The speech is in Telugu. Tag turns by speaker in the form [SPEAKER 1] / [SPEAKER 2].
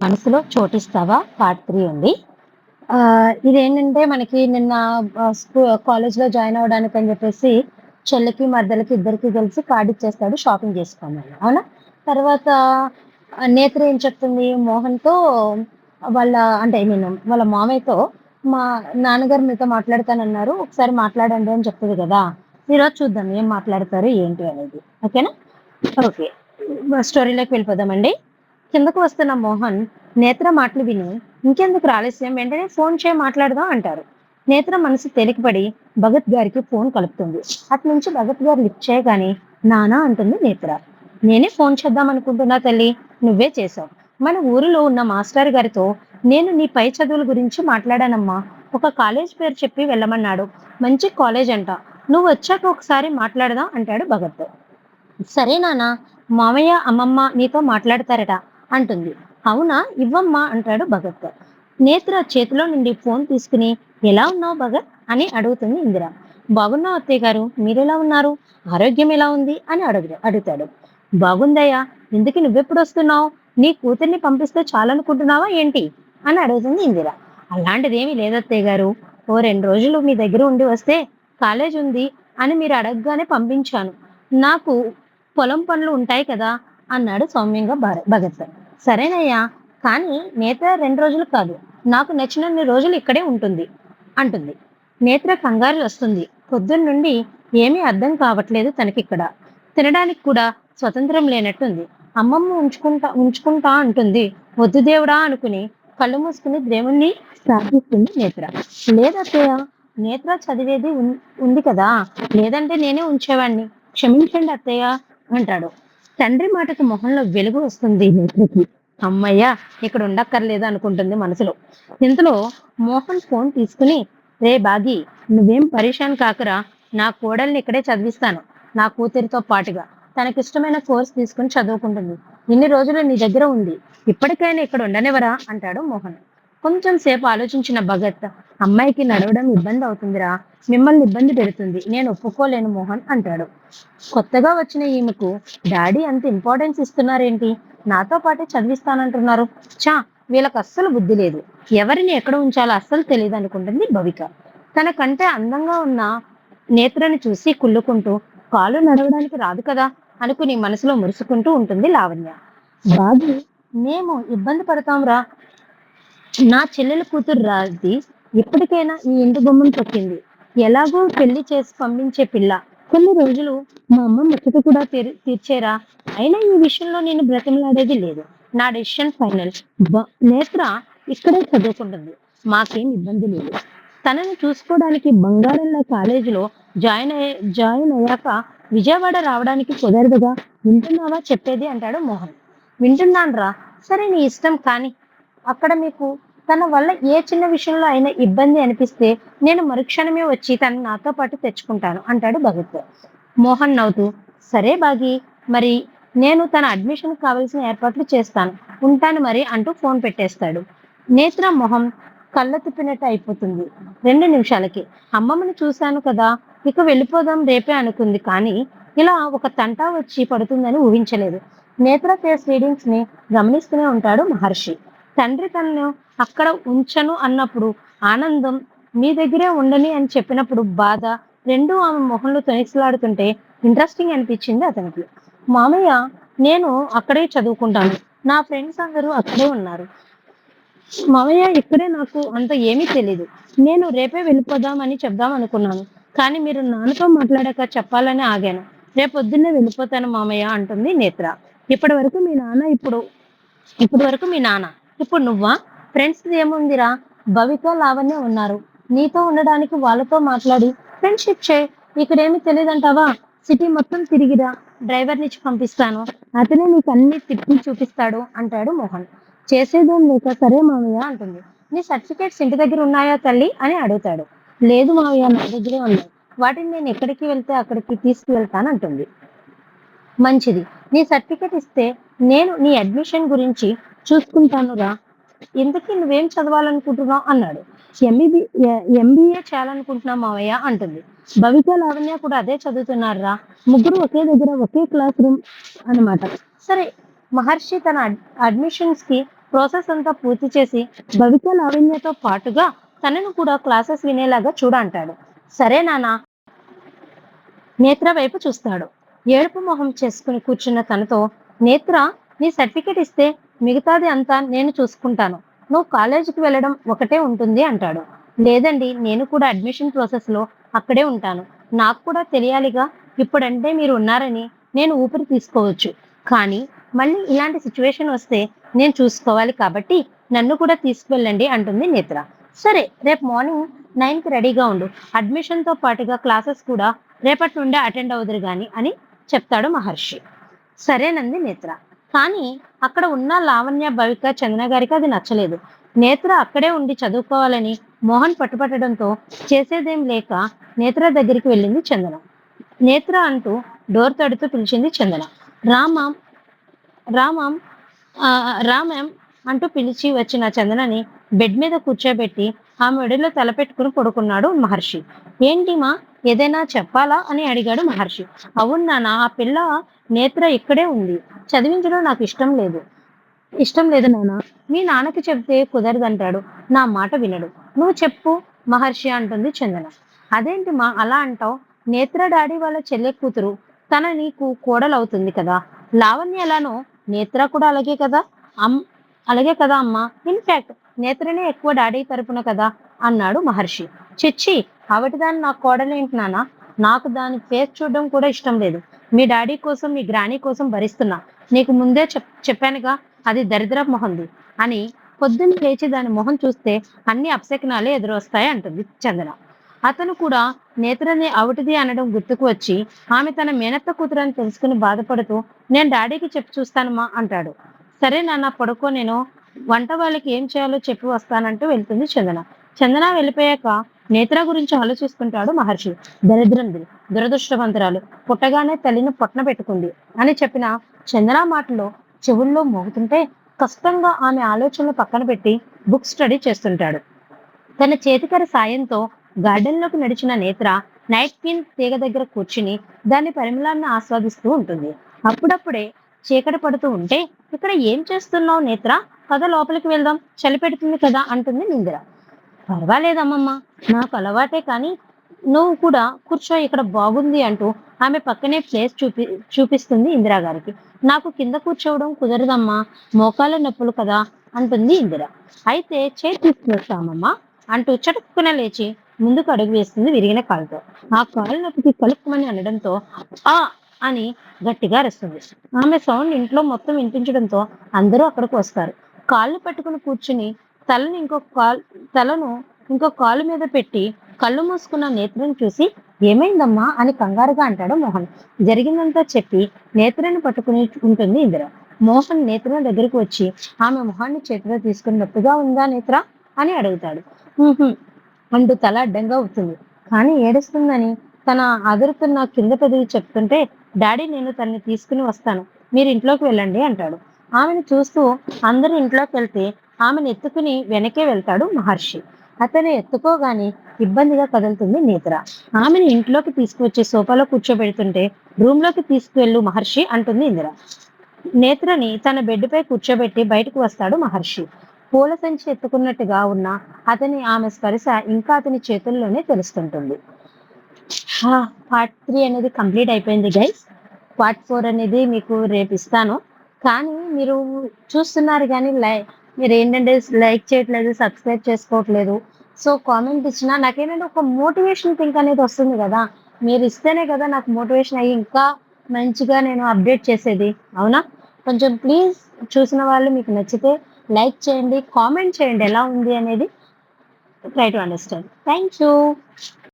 [SPEAKER 1] మనసులో చోటిస్తావా పార్ట్ 3 అండి. ఇదేంటంటే మనకి నిన్న కాలేజ్‌లో జాయిన్ అవ్వడానికని జెప్పేసి చెల్లికి, మరదలకి ఇద్దరికీ కలిసి కార్డ్ ఇచ్చేస్తాడు షాపింగ్ చేసుకోమని. అవునా? తర్వాత నేత్ర ఏం చెప్తుంది మోహన్‌తో వాళ్ళ అంటే ఐ మీన్ వాళ్ళ మామయ్యతో మా నాన్నగారు మీతో మాట్లాడతానన్నారు. ఒకసారి మాట్లాడండి అని చెప్తది గదా! ఈరోజు చూద్దాం ఏం మాట్లాడతారు ఏంటి అనేది. ఓకేనా? ఓకే. స్టోరీలోకి వెళ్ళిపోదామండి. కిందకు వస్తున్న మోహన్ నేత్ర మాటలు విని ఇంకెందుకు ఆలస్యం వెంటనే ఫోన్ చేయి మాట్లాడదాం అంటారు. నేత్ర మనసు తేలికపడి భగత్ గారికి ఫోన్ కలుపుతుంది. అట్నుంచి భగత్ గారు లిఫ్ట్ చేయగానే నానా అంటుంది నేత్ర. నేనే ఫోన్ చేద్దాం అనుకుంటున్నా తల్లి, నువ్వే చేశావు. మన ఊరిలో ఉన్న మాస్టర్ గారితో నేను నీ పై చదువుల గురించి మాట్లాడానమ్మా. ఒక కాలేజ్ పేరు చెప్పి వెళ్ళమన్నాడు. మంచి కాలేజ్ అంట. నువ్వు వచ్చాక ఒకసారి మాట్లాడదాం అంటాడు భగత్. సరే నాన్న, మామయ్య, అమ్మమ్మ నీతో మాట్లాడతారట అంటుంది. అవునా, ఇవ్వమ్మా అంటాడు భగత్. నేత్ర చేతిలో నుండి ఫోన్ తీసుకుని ఎలా ఉన్నావు భగత్ అని అడుగుతుంది ఇందిర. బాగున్నావు అత్తయ్య గారు, మీరెలా ఉన్నారు? ఆరోగ్యం ఎలా ఉంది అని అడుగుతాడు. బాగుందయ్యా, ఇందుకు నువ్వెప్పుడు వస్తున్నావు? నీ కూతుర్ని పంపిస్తే చాలనుకుంటున్నావా ఏంటి అని అడుగుతుంది ఇందిర. అలాంటిదేమీ లేదత్తయ్య గారు, ఓ 2 రోజులు మీ దగ్గర ఉండి వస్తే కాలేజ్ ఉంది అని మీరు అడగగానే పంపించాను. నాకు పొలం పనులు ఉంటాయి కదా అన్నాడు సౌమ్యంగా భగత్. సరేనయ్యా, కానీ నేత్ర 2 రోజులు కాదు, నాకు నచ్చినన్ని రోజులు ఇక్కడే ఉంటుంది అంటుంది. నేత్ర కంగారు వస్తుంది. పొద్దున్నుండి ఏమీ అర్థం కావట్లేదు తనకిక్కడ. తినడానికి కూడా స్వతంత్రం లేనట్టుంది. అమ్మమ్మ ఉంచుకుంటా ఉంచుకుంటా అంటుంది. వద్దు దేవుడా అనుకుని కళ్ళు మూసుకుని దేవుణ్ణి ప్రార్థిస్తుంది నేత్ర. లేదత్తయ్య, నేత్ర చదివేది ఉంది కదా, లేదంటే నేనే ఉంచేవాణ్ణి, క్షమించండి అత్తయ్య అంటాడు. తండ్రి మాటకు మొహంలో వెలుగు వస్తుంది నేత్రకి. అమ్మయ్య, ఇక్కడ ఉండక్కర్లేదు అనుకుంటుంది మనసులో. ఇంతలో మోహన్ ఫోన్ తీసుకుని, రే బాగి, నువ్వేం పరేషాన్ కాకురా, నా కోడల్ని ఇక్కడే చదివిస్తాను, నా కూతురితో పాటుగా. తనకిష్టమైన కోర్స్ తీసుకుని చదువుకుంటుంది. ఇన్ని రోజులు నీ దగ్గర ఉంది, ఇప్పటికైనా ఇక్కడ ఉండనివరా అంటాడు మోహన్. కొంచెం సేపు ఆలోచించిన భగత్, అమ్మాయికి నడవడం ఇబ్బంది అవుతుందిరా, మిమ్మల్ని ఇబ్బంది పెడుతుంది, నేను ఒప్పుకోలేను మోహన్ అంటాడు. కొత్తగా వచ్చిన ఈమెకు డాడీ అంత ఇంపార్టెన్స్ ఇస్తున్నారేంటి, నాతో పాటే చదివిస్తానంటున్నారు. చా, వీళ్ళకి అస్సలు బుద్ధి లేదు, ఎవరిని ఎక్కడ ఉంచాలో అస్సలు తెలియదు అనుకుంటుంది భవిక. తనకంటే అందంగా ఉన్న నేత్రని చూసి కుళ్ళుకుంటూ, కాలు నడవడానికి రాదు కదా అనుకుని మనసులో మురుసుకుంటూ ఉంటుంది లావణ్య. బాబు, మేము ఇబ్బంది పడతాంరా, నా చెల్లెల కూతురు రాజీ ఎప్పటికైనా ఈ ఇంటి గుమ్మం తొక్కింది. ఎలాగో పెళ్లి చేసి పంపించే పిల్ల. కొన్ని రోజులు మా అమ్మ ముచ్చట కూడా తీర్చేరా. అయినా ఈ విషయంలో నేను బ్రతిమలాడేది లేదు. నా డెసిషన్ ఫైనల్. నేత్ర ఇక్కడే చదువుకుంటుంది, మాకేం ఇబ్బంది లేదు. తనని చూసుకోవడానికి బంగారంలో కాలేజీలో జాయిన్ అయ్యాక విజయవాడ రావడానికి కుదరదుగా. వింటున్నావా చెప్పేది అంటాడు మోహన్. వింటున్నాను రా, సరే నీ ఇష్టం కానీ అక్కడ మీకు తన వల్ల ఏ చిన్న విషయంలో అయినా ఇబ్బంది అనిపిస్తే నేను మరుక్షణమే వచ్చి తను నాతో పాటు తెచ్చుకుంటాను అంటాడు భగత్. మోహన్ నవ్వుతూ, సరే బాగి, మరి నేను తన అడ్మిషన్ కావాల్సిన ఏర్పాట్లు చేస్తాను, ఉంటాను మరి అంటూ ఫోన్ పెట్టేస్తాడు. నేత్ర మొహం కళ్ళ తిప్పినట్టు అయిపోతుంది. 2 నిమిషాలకి అమ్మమ్మని చూశాను కదా, ఇక వెళ్ళిపోదాం రేపే అనుకుంది. కానీ ఇలా ఒక తంటా వచ్చి పడుతుందని ఊహించలేదు. నేత్ర ఫేస్ రీడింగ్స్ ని గమనిస్తూనే ఉంటాడు మహర్షి. తండ్రి తనను అక్కడ ఉంచను అన్నప్పుడు ఆనందం, మీ దగ్గరే ఉండని అని చెప్పినప్పుడు బాధ, రెండూ ఆమె మొహంలో తొణికిసలాడుతుంటే ఇంట్రెస్టింగ్ అనిపించింది అతనికి. మామయ్య, నేను అక్కడే చదువుకుంటాను, నా ఫ్రెండ్స్ అందరూ అక్కడే ఉన్నారు. మామయ్య, ఇక్కడే నాకు అంత ఏమీ తెలీదు. నేను రేపే వెళ్ళిపోదామని చెప్దాం అనుకున్నాను, కానీ మీరు నాన్నతో మాట్లాడాక చెప్పాలని ఆగాను. రేపొద్దున్నే వెళ్ళిపోతాను మామయ్య అంటుంది నేత్ర. ఇప్పటి వరకు మీ నాన్న ఇప్పటి వరకు మీ నాన్న, ఇప్పుడు నువ్వా? ఫ్రెండ్స్ ఏముందిరా, భవిక, లావణ్య ఉన్నారు. నీతో ఉండడానికి వాళ్ళతో మాట్లాడి ఫ్రెండ్షిప్ చేయి. ఇక్కడేమి తెలియదంటావా? సిటీ మొత్తం తిరిగిరా, డ్రైవర్నిచ్చి పంపిస్తాను, అతనే నీకు అన్ని తిప్పి చూపిస్తాడు అంటాడు మోహన్. చేసేదేం లేక సరే మామయ్య అంటుంది. నీ సర్టిఫికేట్స్ ఇంటి దగ్గర ఉన్నాయా తల్లి అని అడుగుతాడు. లేదు మామయ్య, నా దగ్గరే ఉన్నాయి, వాటిని నేను ఎక్కడికి వెళ్తే అక్కడికి తీసుకువెళ్తానంటుంది. మంచిది, నీ సర్టిఫికెట్ ఇస్తే నేను నీ అడ్మిషన్ గురించి చూసుకుంటానురా. ఇంతకీ నువ్వేం చదవాలనుకుంటున్నావు అన్నాడు. ఎంబీబీ ఎంబీఏ చేయాలనుకుంటున్నా మావయ్య అంటుంది. భవిక, లావణ్య కూడా అదే చదువుతున్నారా. ముగ్గురు ఒకే దగ్గర ఒకే క్లాస్ రూమ్ అన్నమాట. సరే, మహర్షి తన అడ్మిషన్స్ కి ప్రాసెస్ అంతా పూర్తి చేసి భవిక లావణ్యతో పాటుగా తనను కూడా క్లాసెస్ వినేలాగా చూడంటాడు. సరే నాన్న నేత్ర వైపు చూస్తాడు. ఏడుపు మొహం చేసుకుని కూర్చున్న తనతో, నేత్ర నీ సర్టిఫికెట్ ఇస్తే మిగతాది అంతా నేను చూసుకుంటాను. నువ్వు కాలేజీకి వెళ్ళడం ఒకటే ఉంటుంది అంటాడు. లేదండి, నేను కూడా అడ్మిషన్ ప్రాసెస్ లో అక్కడే ఉంటాను. నాకు కూడా తెలియాలిగా. ఇప్పుడంటే మీరు ఉన్నారని నేను ఊపిరి తీసుకోవచ్చు. కానీ మళ్ళీ ఇలాంటి సిచ్యువేషన్ వస్తే నేను చూసుకోవాలి కాబట్టి నన్ను కూడా తీసుకువెళ్ళండి అంటుంది నేత్ర. సరే, రేపు మార్నింగ్ 9కి రెడీగా ఉండు. అడ్మిషన్ తో పాటుగా క్లాసెస్ కూడా రేపటి నుండే అటెండ్ అవుదురు గాని అని చెప్తాడు మహర్షి. సరేనంది నేత్ర. కానీ అక్కడ ఉన్న లావణ్య, భవిక, చందన గారికి అది నచ్చలేదు. నేత్ర అక్కడే ఉండి చదువుకోవాలని మోహన్ పట్టుపట్టడంతో చేసేదేం లేక నేత్ర దగ్గరికి వెళ్ళింది చందన. నేత్ర అంటూ డోర్ తడుతూ పిలిచింది చందన. రామం రామం రామం అంటూ పిలిచి వచ్చిన చందనని బెడ్ మీద కూర్చోబెట్టి ఆమె ఒడిలో తలపెట్టుకుని పడుకున్నాడు మహర్షి. ఏంటి మా, ఏదైనా చెప్పాలా అని అడిగాడు మహర్షి. అవును నాన్న, ఆ పిల్ల నేత్ర ఇక్కడే ఉంది. చదివించడం నాకు ఇష్టం లేదు నాన్న. మీ నాన్నకి చెప్తే కుదరదంటాడు. నా మాట వినడు. నువ్వు చెప్పు మహర్షి అంటుంది చందన. అదేంటి మా అలా అంటావు? నేత్ర డాడీ వాళ్ళ చెల్లె కూతురు. తన నీకు కోడలవుతుంది కదా. లావణ్య ఎలానో నేత్ర కూడా అమ్ అలాగే కదా అమ్మా. ఇన్ఫాక్ట్ నేత్రనే ఎక్కువ డాడీ తరపున కదా అన్నాడు మహర్షి. చిచ్చి, ఆవిడదాన్ని నా కోడలేంటి నాన్న. నాకు దాని ఫేస్ చూడడం కూడా ఇష్టం లేదు. మీ డాడీ కోసం, మీ గ్రానీ కోసం భరిస్తున్నా. నీకు ముందే చెప్పానుగా, అది దరిద్ర మొహంది అని. పొద్దున్న లేచి దాని మొహం చూస్తే అన్ని అప్శకునాలే ఎదురొస్తాయి అంటుంది చందన. అతను కూడా నేత్రని అవుటిది అనడం గుర్తుకు వచ్చి ఆమె తన మేనత్త కూతురని తెలుసుకుని బాధపడుతూ, నేను డాడీకి చెప్పి చూస్తానమ్మా అంటాడు. సరే నాన్న పడుకో, నేను వంట వాళ్ళకి ఏం చేయాలో చెప్పి వస్తానంటూ వెళ్తుంది చందన. చందన వెళ్ళిపోయాక నేత్ర గురించి ఆలోచిస్తుంటాడు మహర్షి. దరిద్రంది, దురదృష్టవంతురాలు, పుట్టగానే తల్లిని పొట్టన పెట్టుకుంది అని చెప్పిన చందన మాటలో చెవుల్లో మోగుతుంటే కష్టంగా ఆమె ఆలోచనలు పక్కన పెట్టి బుక్ స్టడీ చేస్తుంటాడు. తన చేతికర సాయంతో గార్డెన్ లోకి నడిచిన నేత్ర నైట్ క్వీన్ తీగ దగ్గర కూర్చుని దాని పరిమళాన్ని ఆస్వాదిస్తూ ఉంటుంది. అప్పుడప్పుడే చీకటి పడుతూ ఉంటే, ఇక్కడ ఏం చేస్తున్నావు నేత్ర? పద లోపలికి వెళ్దాం, చలి పెడుతుంది కదా అంటుంది నిందిర. పర్వాలేదమ్మమ్మ, నాకు అలవాటే, కానీ నువ్వు కూడా కూర్చో, ఇక్కడ బాగుంది అంటూ ఆమె పక్కనే ప్లేస్ చూపిస్తుంది ఇందిరా గారికి. నాకు కింద కూర్చోవడం కుదరదమ్మా, మోకాళ్ళ నొప్పులు కదా అంటుంది ఇందిర. అయితే చేతి తీసుకొస్తామమ్మా అంటూ చటుక్కున లేచి ముందుకు అడుగు వేస్తుంది విరిగిన కాలుతో. ఆ కాలు నొప్పికి కలుపుమని అనడంతో ఆ అని గట్టిగా అరుస్తుంది. ఆమె సౌండ్ ఇంట్లో మొత్తం వినిపించడంతో అందరూ అక్కడికి వస్తారు. కాళ్ళు పట్టుకుని కూర్చుని తలను ఇంకో కాలు మీద పెట్టి కళ్ళు మూసుకున్న నేత్రను చూసి, ఏమైందమ్మా అని కంగారుగా అంటాడు మోహన్. జరిగిందంతా చెప్పి నేత్రను పట్టుకుని ఉంటుంది ఇందిర. మోహన్ నేత్ర దగ్గరికి వచ్చి ఆమె మొహాన్ని చేతిలో తీసుకుని, నొప్పిగా ఉందా నేత్ర అని అడుగుతాడు. అంటూ తల అడ్డంగా అవుతుంది. కానీ ఏడుస్తుందని తన అదురుతున్న కింద పెదవి చెప్తుంటే, డాడీ నేను తనని తీసుకుని వస్తాను, మీరు ఇంట్లోకి వెళ్ళండి అంటాడు. ఆమెను చూస్తూ అందరూ ఇంట్లోకి వెళ్తే ఆమెను ఎత్తుకుని వెనకే వెళ్తాడు మహర్షి. అతను ఎత్తుకోగానే ఇబ్బందిగా కదులుతుంది నేత్ర. ఆమెను ఇంట్లోకి తీసుకువచ్చి సోఫాలో కూర్చోబెడుతుంటే, రూమ్ లోకి తీసుకువెళ్ళు మహర్షి అంటుంది ఇందిర. నేత్రని తన బెడ్ పై కూర్చోబెట్టి బయటకు వస్తాడు మహర్షి. పూల సంచి ఎత్తుకున్నట్టుగా ఉన్న ఆమె స్పర్శ ఇంకా అతని చేతుల్లోనే తెలుస్తుంటుంది. పార్ట్ 3 అనేది కంప్లీట్ అయిపోయింది గైస్. పార్ట్ 4 అనేది మీకు రేపు ఇస్తాను. కానీ మీరు చూస్తున్నారు కానీ మీరు ఏంటంటే లైక్ చేయట్లేదు, సబ్స్క్రైబ్ చేసుకోవట్లేదు. సో కామెంట్ ఇచ్చినా నాకేంటంటే ఒక మోటివేషన్ థింక్ అనేది వస్తుంది కదా. మీరు ఇస్తేనే కదా నాకు మోటివేషన్ అయ్యి ఇంకా మంచిగా నేను అప్డేట్ చేసేది. అవునా? కొంచెం ప్లీజ్ చూసిన వాళ్ళు మీకు నచ్చితే లైక్ చేయండి, కామెంట్ చేయండి ఎలా ఉంది అనేది. Try to understand. Thank you.